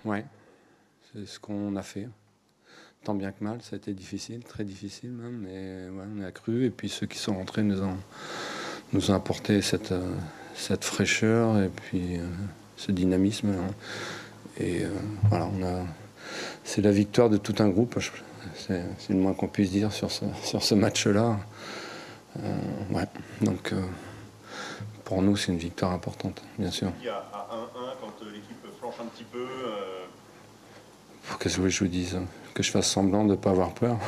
Ouais, c'est ce qu'on a fait. Tant bien que mal, ça a été difficile, très difficile même, mais ouais, on a cru. Et puis ceux qui sont rentrés nous ont apporté cette fraîcheur et puis ce dynamisme. Hein. Et voilà, c'est la victoire de tout un groupe. C'est le moins qu'on puisse dire sur ce match-là. Ouais, donc pour nous, c'est une victoire importante, bien sûr. Il y a à 1-1 quand l'équipe flanche un petit peu. Qu'est-ce que je vous dise? Que je fasse semblant de ne pas avoir peur?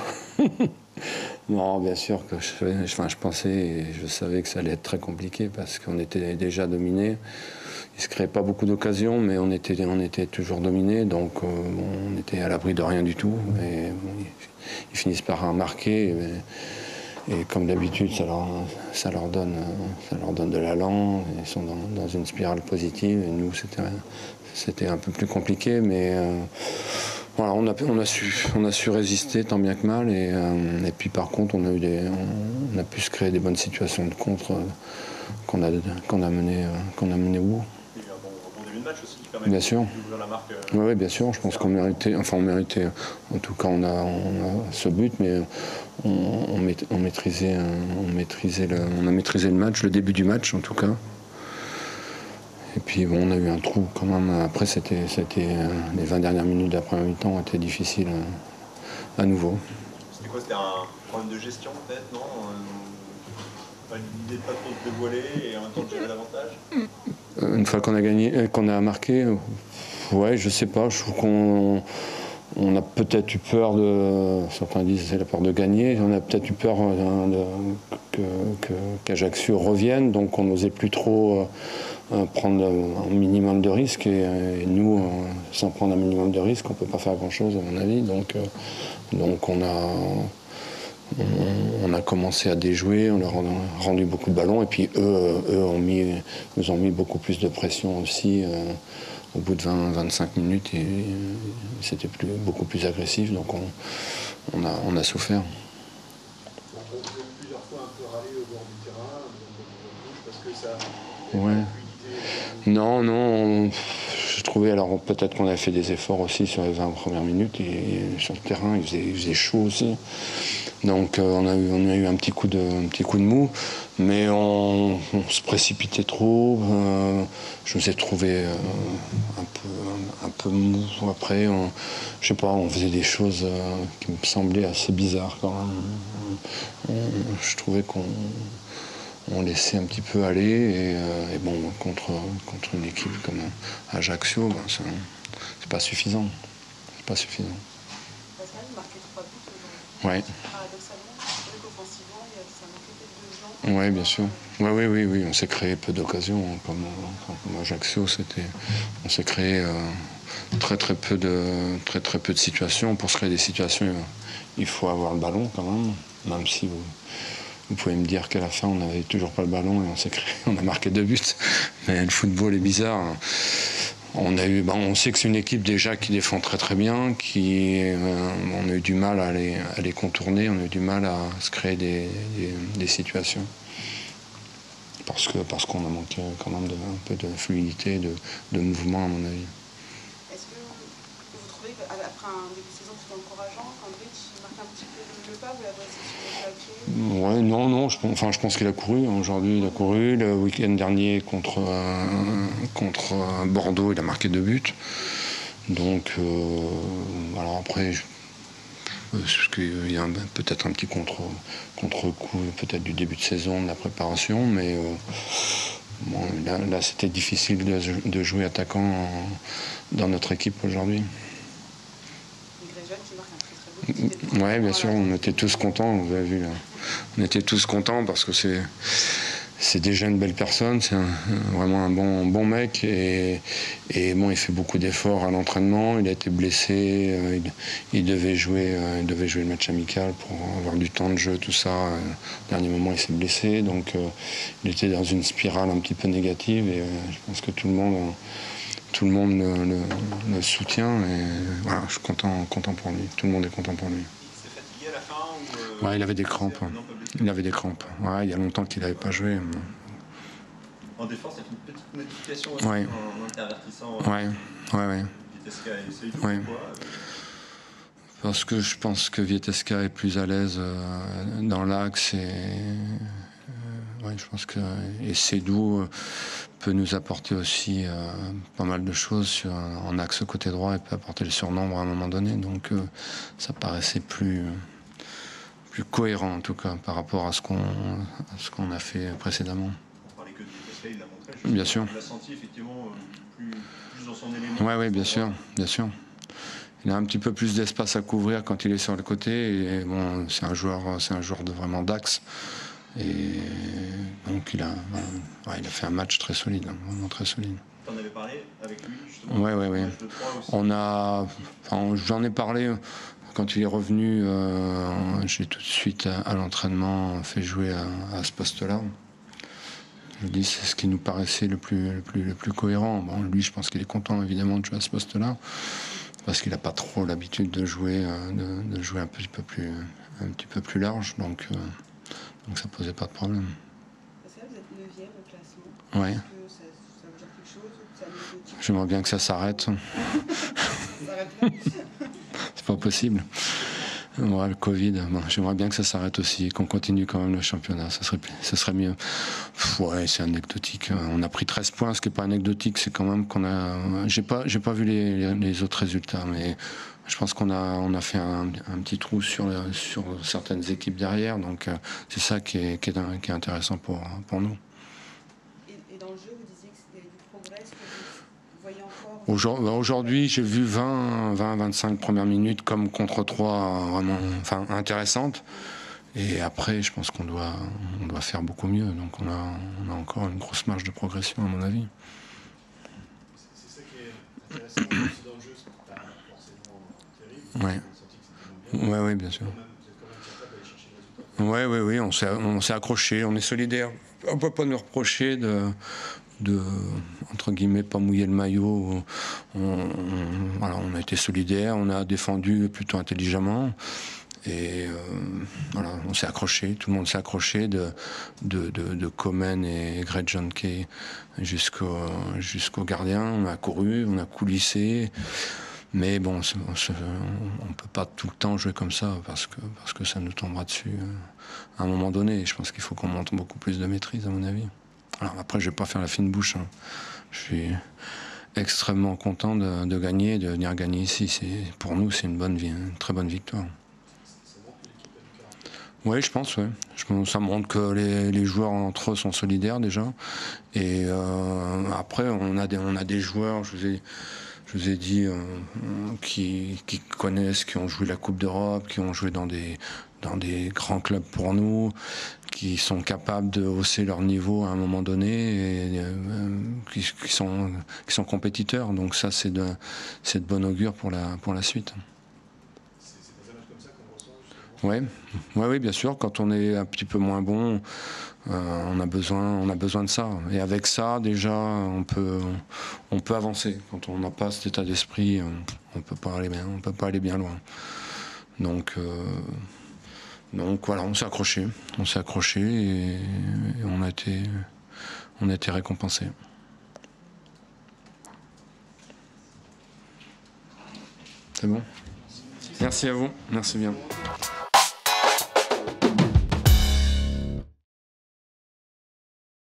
Non, bien sûr que je pensais et je savais que ça allait être très compliqué parce qu'on était déjà dominé. Il ne se créait pas beaucoup d'occasions, mais on était toujours dominé, donc on était à l'abri de rien du tout. Et bon, ils finissent par marquer. Et comme d'habitude, ça leur donne de l'allant. Ils sont dans une spirale positive. Et nous, c'était un peu plus compliqué, mais voilà, on a su résister tant bien que mal. Et puis par contre, on a pu se créer des bonnes situations de contre qu'on a mené au bout. Il y a eu un bon début de match aussi qui permet Bien sûr. d'ouvrir la marque. Oui, bien sûr. Je pense qu'on méritait, en tout cas, on a ce but, mais on a maîtrisé le match, le début du match en tout cas. Et puis bon, on a eu un trou quand même. Après, c'était les 20 dernières minutes d'après mi-temps étaient difficiles à nouveau. C'était quoi? C'était un problème de gestion peut-être, non? Pas une idée de pas trop se dévoiler et en même temps de gérer l'avantage? Une fois qu'on a gagné, qu'on a marqué, ouais, je sais pas. Je trouve qu'on a peut-être eu peur certains disent c'est la peur de gagner. On a peut-être eu peur qu'Ajaccio revienne, donc on n'osait plus trop prendre un minimum de risques. Et nous, sans prendre un minimum de risques, on peut pas faire grand-chose à mon avis. Donc on a commencé à déjouer, on leur a rendu beaucoup de ballons et puis eux nous ont mis beaucoup plus de pression aussi au bout de 20-25 minutes et c'était beaucoup plus agressif, donc on a souffert. On vous a plusieurs fois un peu râlé au bord du terrain, parce que ça... Ouais. Non, je trouvais, alors peut-être qu'on a fait des efforts aussi sur les 20 premières minutes et sur le terrain il faisait chaud aussi. Donc on a eu un petit coup de mou, mais on se précipitait trop. Je me suis trouvé un peu mou après. Je sais pas, on faisait des choses qui me semblaient assez bizarres quand même. Je trouvais qu'on laissait un petit peu aller et bon, contre une équipe comme Ajaccio, ben, c'est pas suffisant. C'est pas suffisant. Pascal, vous marquez 3 buts aujourd'hui. Ouais. Paradoxalement, c'est vrai qu'offensivement, ça manquait peut-être de gens. Oui, bien sûr. Oui, on s'est créé peu d'occasions. Comme Ajaccio, on s'est créé très peu de situations. Pour se créer des situations, il faut avoir le ballon quand même si vous pouvez me dire qu'à la fin, on n'avait toujours pas le ballon et on a marqué 2 buts. Mais le football est bizarre. On sait que c'est une équipe déjà qui défend très bien, on a eu du mal à les contourner, on a eu du mal à se créer des situations. Parce qu'on a manqué quand même un peu de fluidité, de mouvement à mon avis. Est-ce que vous trouvez qu'après un début de saison plutôt encourageant, qu'Andrich marque un petit peu le pas, vous l'avez essayé sur le Ouais, non, je pense qu'il a couru. Aujourd'hui, il a couru. Le week-end dernier, contre Bordeaux, il a marqué 2 buts. Donc, alors après, parce qu'il y a peut-être un petit contre-coup, peut-être du début de saison, de la préparation, mais bon, là c'était difficile de jouer attaquant dans notre équipe aujourd'hui. Oui, bien sûr, on était tous contents, vous avez vu là. On était tous contents parce que c'est déjà une belle personne, c'est vraiment un bon mec et bon, il fait beaucoup d'efforts à l'entraînement, il a été blessé, il devait jouer le match amical pour avoir du temps de jeu, tout ça. Au dernier moment, il s'est blessé, donc il était dans une spirale un petit peu négative et je pense que tout le monde le soutient et voilà, je suis content pour lui, tout le monde est content pour lui. Il s'est fatigué à la fin ou Ouais, il avait des crampes. Ouais, il y a longtemps qu'il n'avait pas joué. En défense, il y a une petite modification Ouais. en intervertissant. Ouais. Vitesca et Seydou, Oui. pourquoi Parce que je pense que Vieteska est plus à l'aise dans l'axe ouais, je pense que et Seydou peut nous apporter aussi pas mal de choses en axe côté droit et peut apporter le surnombre à un moment donné. Donc ça paraissait plus cohérent en tout cas par rapport à ce qu'on a fait précédemment. On parlait que de Vitesca, il l'a montré. Bien sûr. On l'a senti effectivement plus dans son élément. Oui, bien sûr, bien sûr. Il a un petit peu plus d'espace à couvrir quand il est sur le côté. Et bon, c'est un joueur de vraiment d'axe. Et donc il a fait un match très solide, vraiment très solide. Tu en avais parlé avec lui justement. Oui. J'en ai parlé quand il est revenu. J'ai tout de suite à l'entraînement fait jouer à ce poste-là. Je dis c'est ce qui nous paraissait le plus cohérent. Bon, lui, je pense qu'il est content évidemment de jouer à ce poste-là. Parce qu'il n'a pas trop l'habitude de jouer un petit peu plus large, donc ça posait pas de problème. Parce que là, vous êtes 9e au classement. Ouais. Est-ce que ça veut dire quelque chose ou c'est anecdotique? J'aimerais bien que ça s'arrête. Ça s'arrête là. C'est pas possible. Ouais, le Covid, bon, j'aimerais bien que ça s'arrête aussi, qu'on continue quand même le championnat, ça serait mieux. Ouais, c'est anecdotique. On a pris 13 points, ce qui n'est pas anecdotique, c'est quand même qu'on a... J'ai pas vu les autres résultats, mais je pense qu'on a fait un petit trou sur certaines équipes derrière, donc c'est ça qui est intéressant pour nous. Et dans le jeu, vous disiez qu'il y avait du progrès, est-ce que vous voyez encore... Aujourd'hui, j'ai vu 20-25 premières minutes comme contre 3 vraiment intéressantes. Et après, je pense qu'on doit faire beaucoup mieux. Donc on a encore une grosse marge de progression, à mon avis. C'est ça qui est intéressant aussi dans le jeu, c'est pas forcément terrible. Ouais. Oui, bien sûr. Vous êtes quand même capable d'aller chercher le résultat. Oui, on s'est accroché, on est solidaire. On ne peut pas nous reprocher de entre guillemets, pas mouiller le maillot. On a été solidaires, on a défendu plutôt intelligemment. Et on s'est accroché, tout le monde s'est accroché de Coman et Greg Johnke jusqu'au gardien. On a couru, on a coulissé. Mais bon, on ne peut pas tout le temps jouer comme ça parce que ça nous tombera dessus à un moment donné. Je pense qu'il faut qu'on montre beaucoup plus de maîtrise, à mon avis. Alors après, je ne vais pas faire la fine bouche. Hein. Je suis extrêmement content de gagner, de venir gagner ici. Pour nous, c'est une très bonne victoire. Oui, je pense, ouais. Ça montre que les joueurs entre eux sont solidaires déjà. Et après, on a des joueurs, je vous ai dit, qui connaissent, qui ont joué la Coupe d'Europe, qui ont joué dans des grands clubs pour nous, qui sont capables de hausser leur niveau à un moment donné et qui sont compétiteurs. Donc ça, c'est de bon augure pour la suite. Oui, bien sûr. Quand on est un petit peu moins bon, on a besoin de ça. Et avec ça, déjà, on peut avancer. Quand on n'a pas cet état d'esprit, on peut pas aller bien loin. Donc voilà, on s'est accroché et on a été récompensé. C'est bon. Merci à vous. Merci bien.